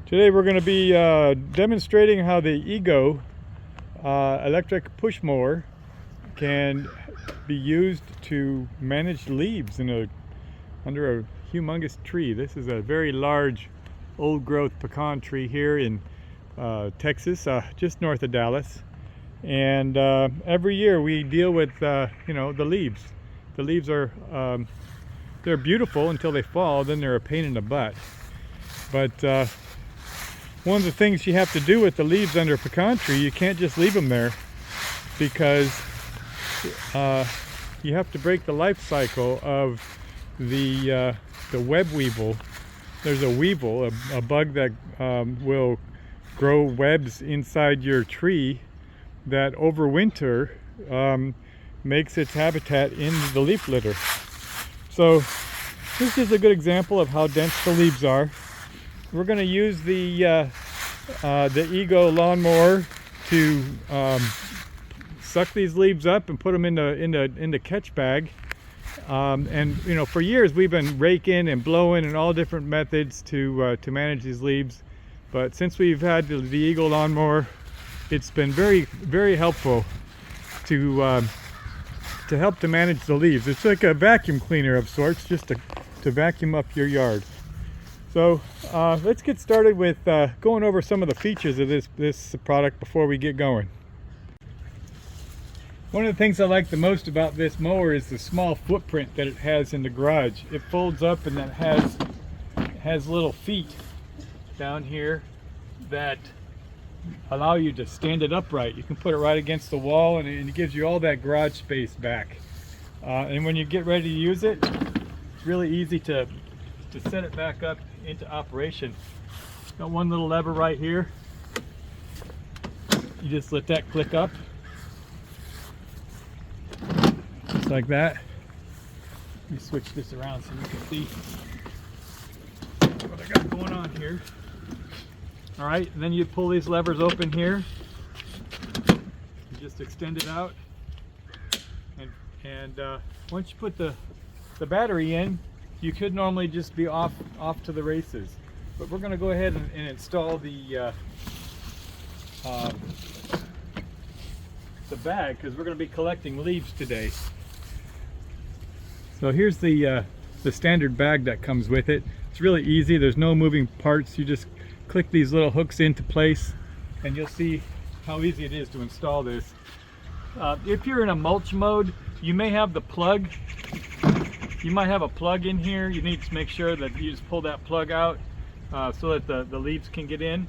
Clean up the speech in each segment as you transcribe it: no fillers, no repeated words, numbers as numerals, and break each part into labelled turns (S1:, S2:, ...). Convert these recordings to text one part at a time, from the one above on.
S1: Today we're going to be demonstrating how the Ego electric push mower can be used to manage leaves under a humongous tree. This is a very large old growth pecan tree here in Texas, just north of Dallas. And every year we deal with the leaves. The leaves are they're beautiful until they fall, then they're a pain in the butt. But one of the things you have to do with the leaves under a pecan tree, you can't just leave them there, because you have to break the life cycle of the web weevil. There's a weevil, a bug that will grow webs inside your tree that over winter makes its habitat in the leaf litter. So this is a good example of how dense the leaves are. We're going to use the Ego lawnmower to suck these leaves up and put them in the catch bag. And for years we've been raking and blowing and all different methods to manage these leaves. But since we've had the Ego lawnmower, it's been very, very helpful to help to manage the leaves. It's like a vacuum cleaner of sorts, just to vacuum up your yard. So let's get started with going over some of the features of this product before we get going. One of the things I like the most about this mower is the small footprint that it has in the garage. It folds up and then has little feet down here that allow you to stand it upright. You can put it right against the wall, and it gives you all that garage space back. And when you get ready to use it, it's really easy to set it back up into operation. Got one little lever right here. You just let that click up, just like that. Let me switch this around so you can see what I got going on here. All right, and then you pull these levers open here. You just extend it out, and once you put the battery in, you could normally just be off to the races. But we're going to go ahead and install the bag, because we're going to be collecting leaves today. So here's the standard bag that comes with it. It's really easy. There's no moving parts. You just click these little hooks into place, and you'll see how easy it is to install this. If you're in a mulch mode, you may have the plug. You might have a plug in here. You need to make sure that you just pull that plug out so that the leaves can get in.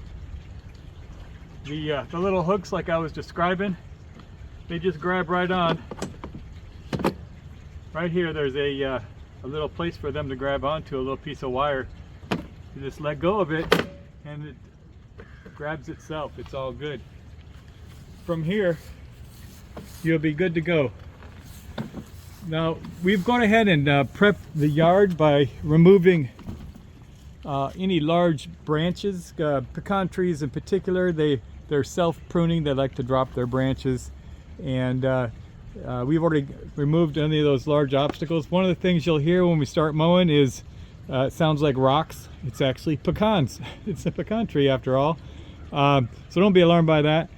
S1: The little hooks, like I was describing, they just grab right on. Right here, there's a little place for them to grab onto, a little piece of wire. You just let go of it, and it grabs itself. It's all good. From here, you'll be good to go. Now, we've gone ahead and prepped the yard by removing any large branches. Pecan trees in particular, they're self-pruning. They like to drop their branches, and we've already removed any of those large obstacles. One of the things you'll hear when we start mowing is it sounds like rocks. It's actually pecans. It's a pecan tree after all. So don't be alarmed by that.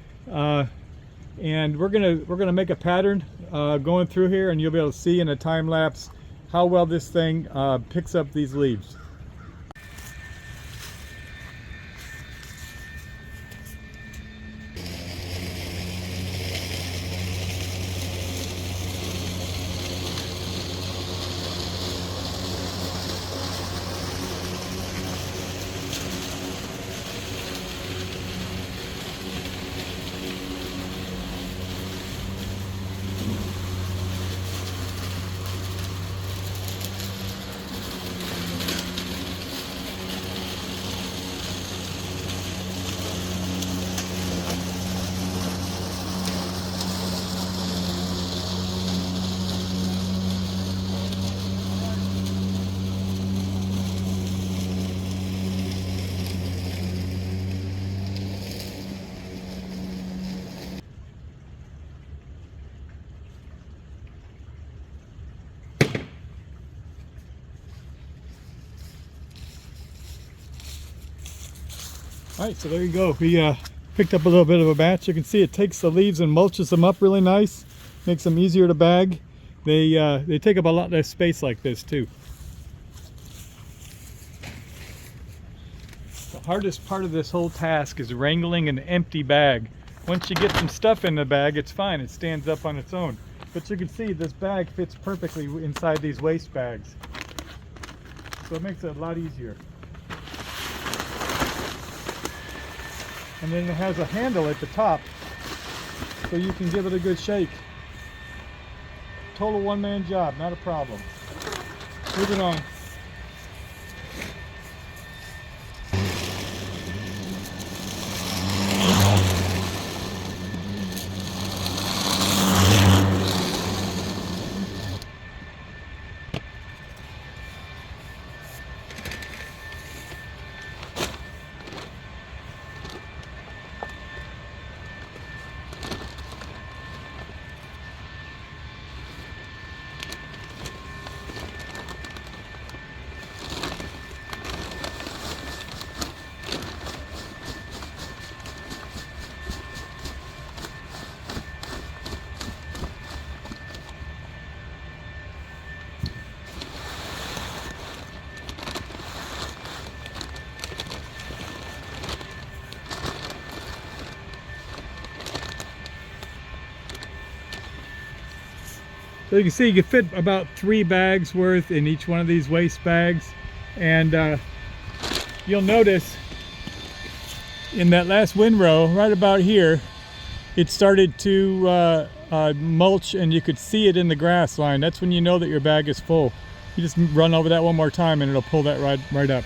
S1: And we're gonna make a pattern going through here, and you'll be able to see in a time lapse how well this thing picks up these leaves. All right, so there you go. We picked up a little bit of a batch. You can see it takes the leaves and mulches them up really nice, makes them easier to bag. They take up a lot less space like this too. The hardest part of this whole task is wrangling an empty bag. Once you get some stuff in the bag, it's fine. It stands up on its own. But you can see this bag fits perfectly inside these waste bags. So it makes it a lot easier. And then it has a handle at the top so you can give it a good shake. Total one-man job, not a problem. Moving on. So you can see you can fit about 3 bags worth in each one of these waste bags. And you'll notice in that last windrow, right about here, it started to mulch, and you could see it in the grass line. That's when you know that your bag is full. You just run over that one more time and it'll pull that right up.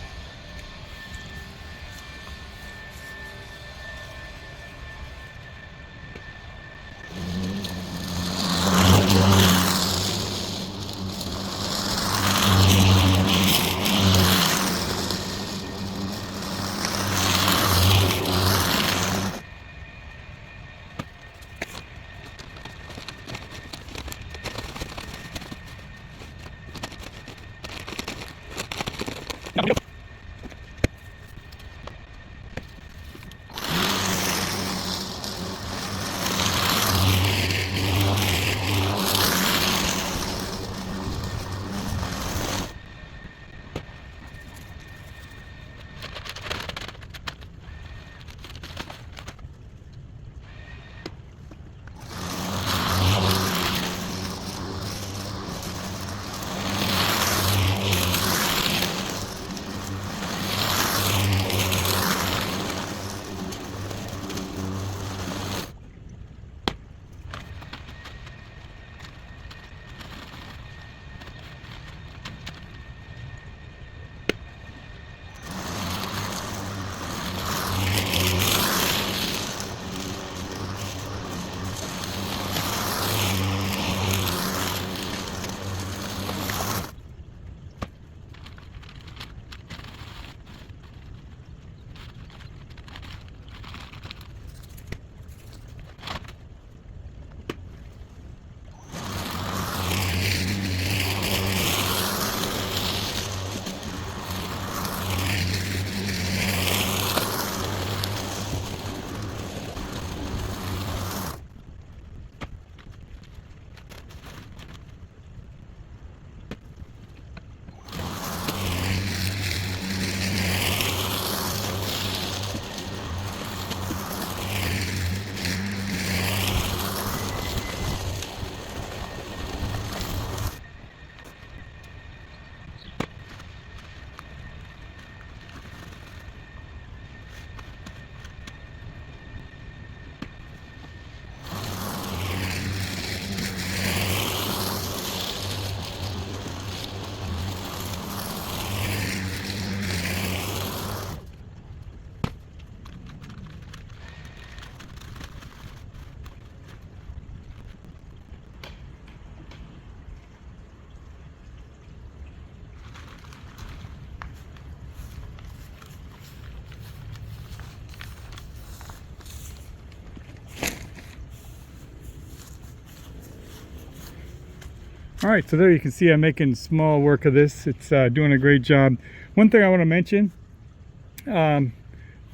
S1: All right, so there you can see I'm making small work of this. It's doing a great job. One thing I want to mention,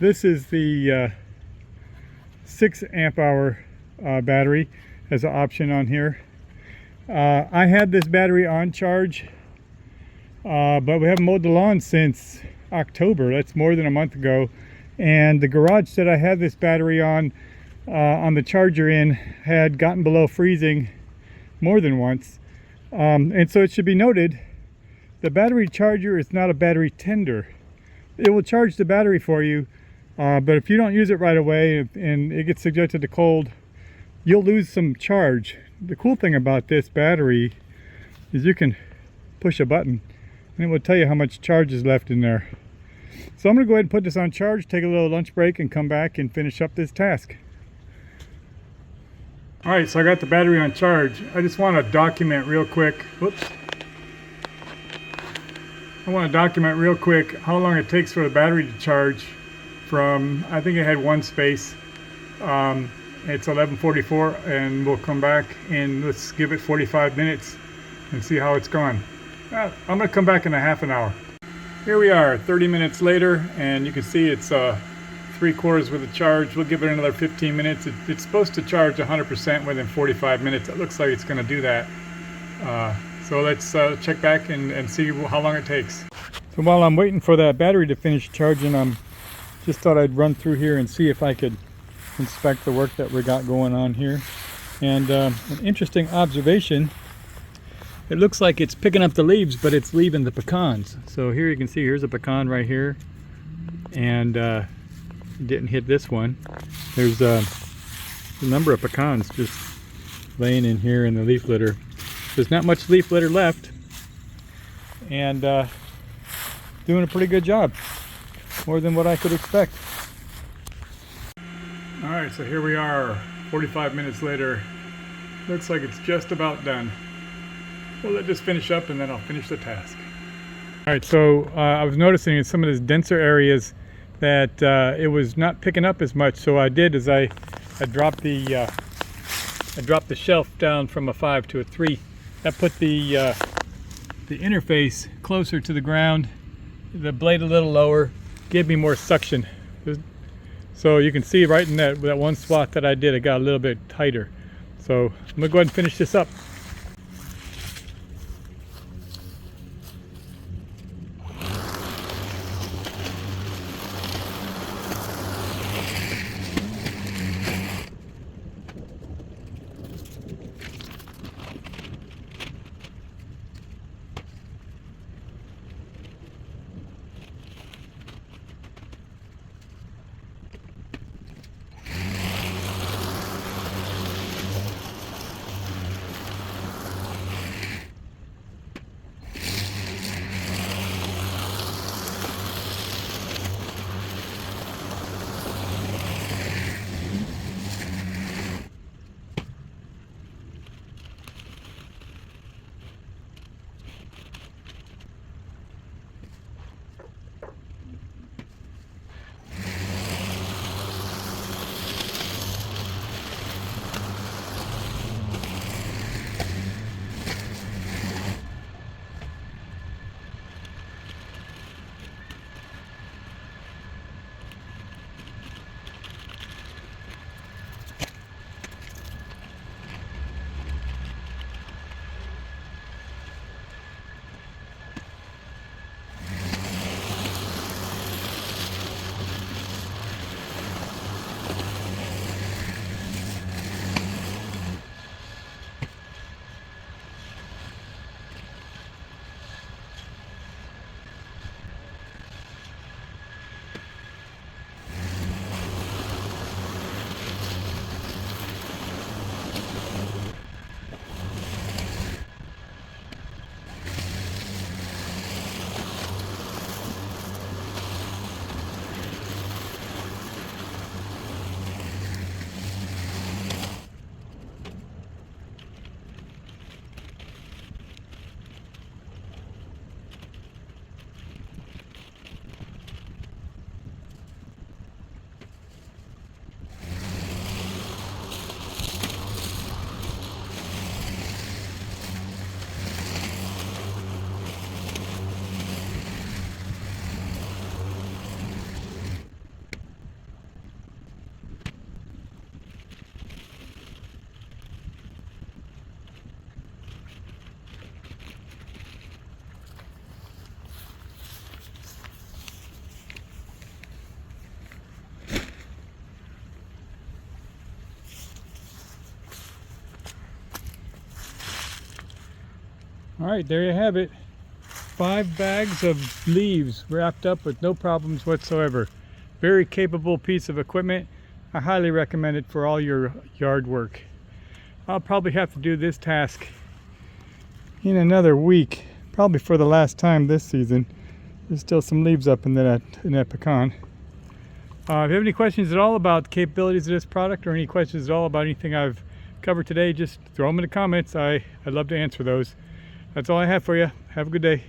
S1: This is the 6 amp hour battery as an option on here. I had this battery on charge, but we haven't mowed the lawn since October. That's more than a month ago. And the garage that I had this battery on the charger in had gotten below freezing more than once. And so it should be noted, the battery charger is not a battery tender. It will charge the battery for you, but if you don't use it right away and it gets subjected to cold, you'll lose some charge. The cool thing about this battery is you can push a button and it will tell you how much charge is left in there. So I'm going to go ahead and put this on charge, take a little lunch break, and come back and finish up this task. Alright, so I got the battery on charge. I just want to document real quick. Whoops. I want to document real quick how long it takes for the battery to charge from, I think it had one space. It's 11:44, and we'll come back and let's give it 45 minutes and see how it's gone. I'm going to come back in a half an hour. Here we are 30 minutes later, and you can see it's 3/4 with a charge. We'll give it another 15 minutes. It's supposed to charge 100% within 45 minutes. It looks like it's going to do that. So let's check back and see how long it takes. So while I'm waiting for that battery to finish charging, just thought I'd run through here and see if I could inspect the work that we got going on here. And an interesting observation, it looks like it's picking up the leaves, but it's leaving the pecans. So here you can see, here's a pecan right here, and didn't hit this one. There's a number of pecans just laying in here in the leaf litter. There's not much leaf litter left, and doing a pretty good job, more than what I could expect. Alright, so here we are 45 minutes later. Looks like it's just about done. We'll let this finish up and then I'll finish the task. Alright, so I was noticing in some of these denser areas that it was not picking up as much, so I did is I dropped the shelf down from a 5 to a 3. That put the interface closer to the ground, the blade a little lower, gave me more suction. So you can see right in that one spot that I did, it got a little bit tighter. So I'm gonna go ahead and finish this up. All right, there you have it. 5 bags of leaves wrapped up with no problems whatsoever. Very capable piece of equipment. I highly recommend it for all your yard work. I'll probably have to do this task in another week, probably for the last time this season. There's still some leaves up in that pecan. If you have any questions at all about the capabilities of this product, or any questions at all about anything I've covered today, just throw them in the comments. I'd love to answer those. That's all I have for you. Have a good day.